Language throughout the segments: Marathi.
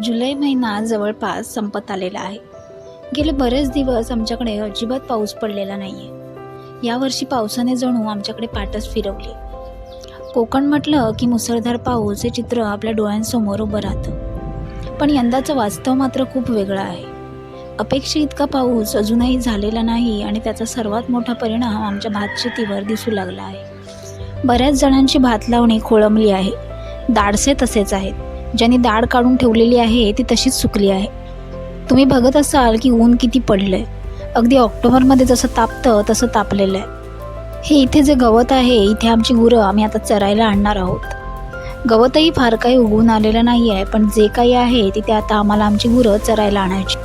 जुलै महिना जवळपास संपत आलेला आहे. गेले बरेच दिवस आमच्याकडे अजिबात पाऊस पडलेला नाहीये. यावर्षी पावसाने जणू आमच्याकडे पाठच फिरवली. कोकण म्हटलं की मुसळधार पाऊस हे चित्र आपल्या डोळ्यांसमोर उभं राहतं. पण यंदाचं वास्तव मात्र खूप वेगळं आहे. अपेक्षित इतका पाऊस अजूनही झालेला नाही आणि त्याचा सर्वात मोठा परिणाम आमच्या भातशेतीवर दिसू लागला आहे. बऱ्याच जणांची भात लावणी खोळंबली आहे. दाडसे तसेच आहेत. ज्यांनी दाढ काढून ठेवलेली आहे ती तशीच सुकली आहे. तुम्ही बघत असाल की ऊन किती पडलंय. अगदी ऑक्टोबरमध्ये जसं तापतं तसं तापलेलं आहे. हे इथे जे गवत आहे, इथे आमची गुरं आम्ही आता चरायला आणणार आहोत. गवतही फार काही उगवून आलेलं नाही आहे, पण जे काही आहे तिथे आता आम्हाला आमची गुरं चरायला आणायची.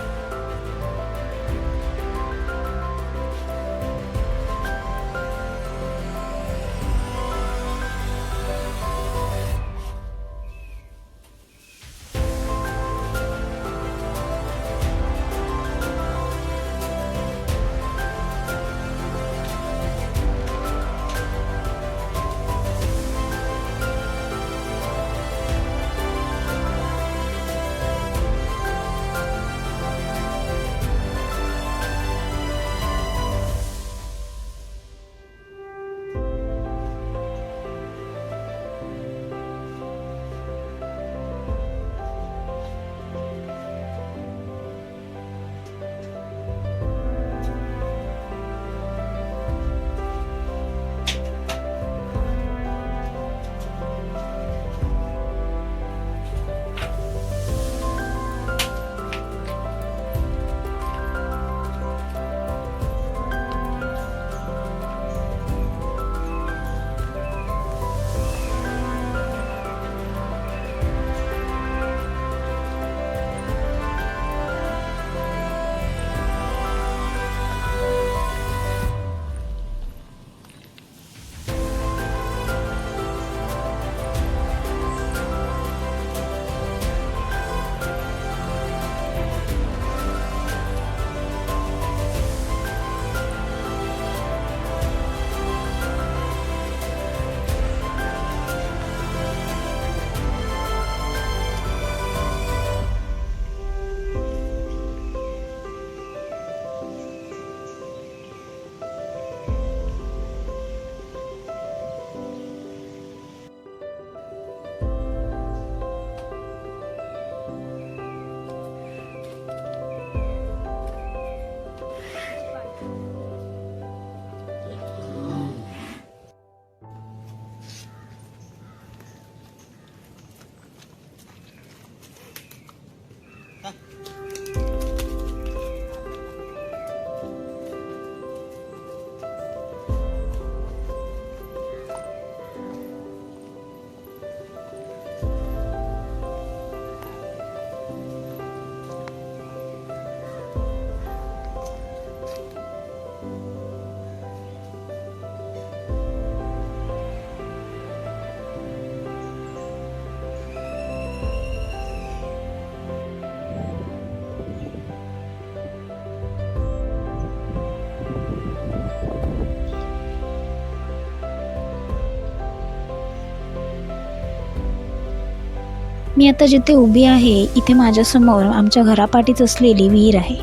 मी आता जिथे उभी आहे इथे माझ्यासमोर आमच्या घरापाठीच असलेली विहीर आहे.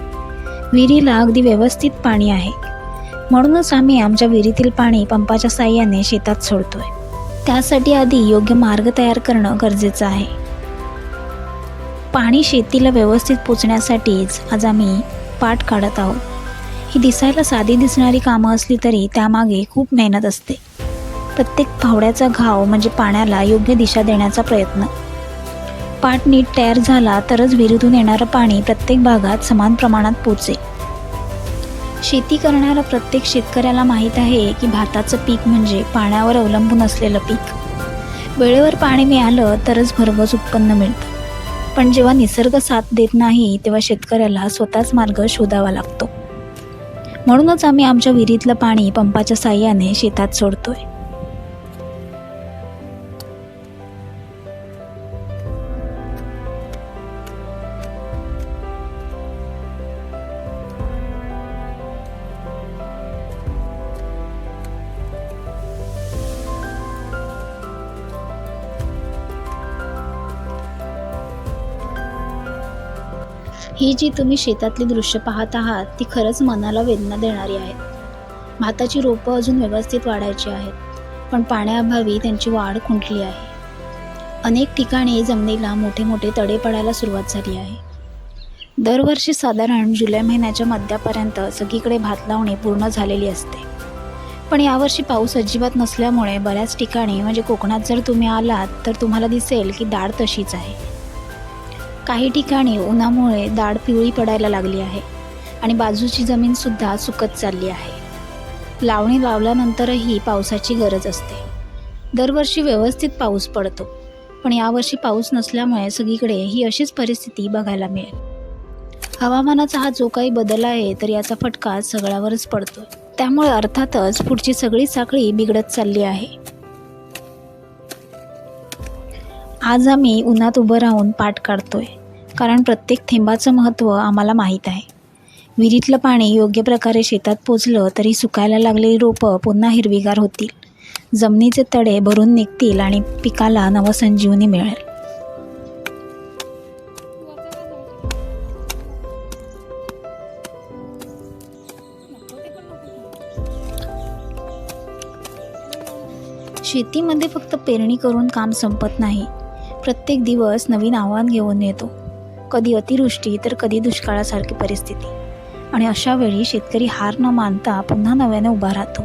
विहिरीला अगदी व्यवस्थित पाणी आहे. म्हणूनच आम्ही आमच्या विहिरीतील पाणी पंपाच्या साहाय्याने शेतात सोडतोय. त्यासाठी आधी योग्य मार्ग तयार करणं गरजेचं आहे. पाणी शेतीला व्यवस्थित पोचण्यासाठीच आज आम्ही पाट काढत आहोत. ही दिसायला साधी दिसणारी कामं असली तरी त्यामागे खूप मेहनत असते. प्रत्येक फावड्याचा घाव म्हणजे पाण्याला योग्य दिशा देण्याचा प्रयत्न. पाट नीट तयार झाला तरच विहिरीतून येणारं पाणी प्रत्येक भागात समान प्रमाणात पोचेल. शेती करणारा प्रत्येक शेतकऱ्याला माहीत आहे की भाताचं पीक म्हणजे पाण्यावर अवलंबून असलेलं पीक. वेळेवर पाणी मिळालं तरच भरघोस उत्पन्न मिळतं. पण जेव्हा निसर्ग साथ देत नाही तेव्हा शेतकऱ्याला स्वतःच मार्ग शोधावा लागतो. म्हणूनच आम्ही आमच्या विहिरीतलं पाणी पंपाच्या साहाय्याने शेतात सोडतोय. ही जी तुम्ही शेतातली दृश्य पाहत आहात ती खरंच मनाला वेदना देणारी आहेत. भाताची रोपं अजून व्यवस्थित वाढायची आहेत, पण पाण्याअभावी त्यांची वाढ खुंटली आहे. अनेक ठिकाणी जमिनीला मोठे मोठे तडे पडायला सुरुवात झाली आहे. दरवर्षी साधारण जुलै महिन्याच्या मध्यापर्यंत सगळीकडे भात लावणी पूर्ण झालेली असते. पण यावर्षी पाऊस अजिबात नसल्यामुळे बऱ्याच ठिकाणी म्हणजे कोकणात जर तुम्ही आलात तर तुम्हाला दिसेल की दाढ तशीच आहे. काही ठिकाणी उन्हामुळे दाढ पिवळी पडायला लागली आहे आणि बाजूची जमीनसुद्धा सुकत चालली आहे. लावणी लावल्यानंतरही पावसाची गरज असते. दरवर्षी व्यवस्थित पाऊस पडतो, पण यावर्षी पाऊस नसल्यामुळे सगळीकडे ही अशीच परिस्थिती बघायला मिळेल. हवामानाचा हा जो काही बदल आहे तर याचा फटका सगळ्यावरच पडतो. त्यामुळे अर्थातच पुढची सगळी साखळी बिघडत चालली आहे. आज आम्ही उन्हात उभं राहून पाट काढतोय, कारण प्रत्येक थेंबाचं महत्त्व आम्हाला माहीत आहे. विहिरीतलं पाणी योग्य प्रकारे शेतात पोचलं तरी सुकायला लागलेली रोपं पुन्हा हिरवीगार होतील, जमिनीचे तडे भरून निघतील आणि पिकाला नवसंजीवनी मिळेल. शेतीमध्ये फक्त पेरणी करून काम संपत नाही. प्रत्येक दिवस नवीन आव्हान घेऊन येतो. कधी अतिवृष्टी तर कधी दुष्काळासारखी परिस्थिती. आणि अशा वेळी शेतकरी हार न मानता पुन्हा नव्याने उभा राहतो,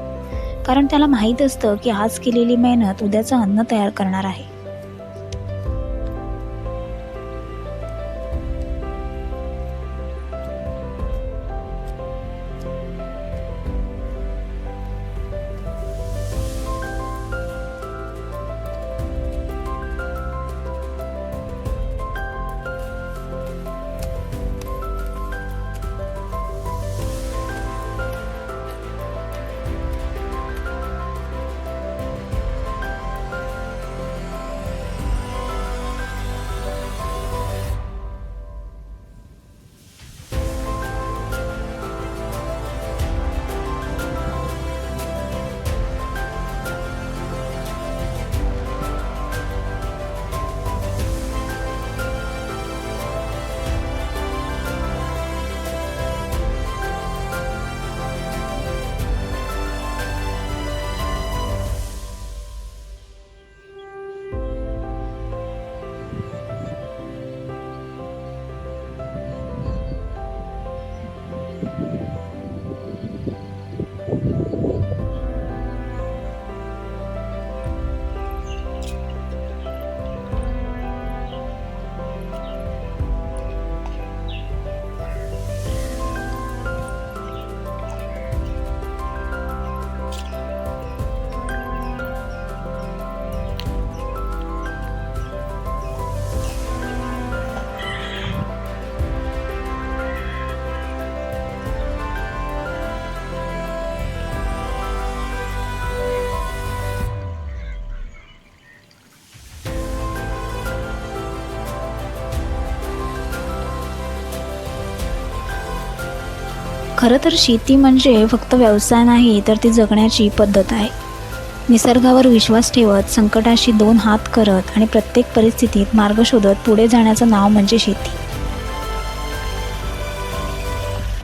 कारण त्याला माहीत असतं की आज केलेली मेहनत उद्याचं अन्न तयार करणार आहे. खरं तर शेती म्हणजे फक्त व्यवसाय नाही, तर ती जगण्याची पद्धत आहे. निसर्गावर विश्वास ठेवत, संकटाशी दोन हात करत आणि प्रत्येक परिस्थितीत मार्ग शोधत पुढे जाण्याचं नाव म्हणजे शेती.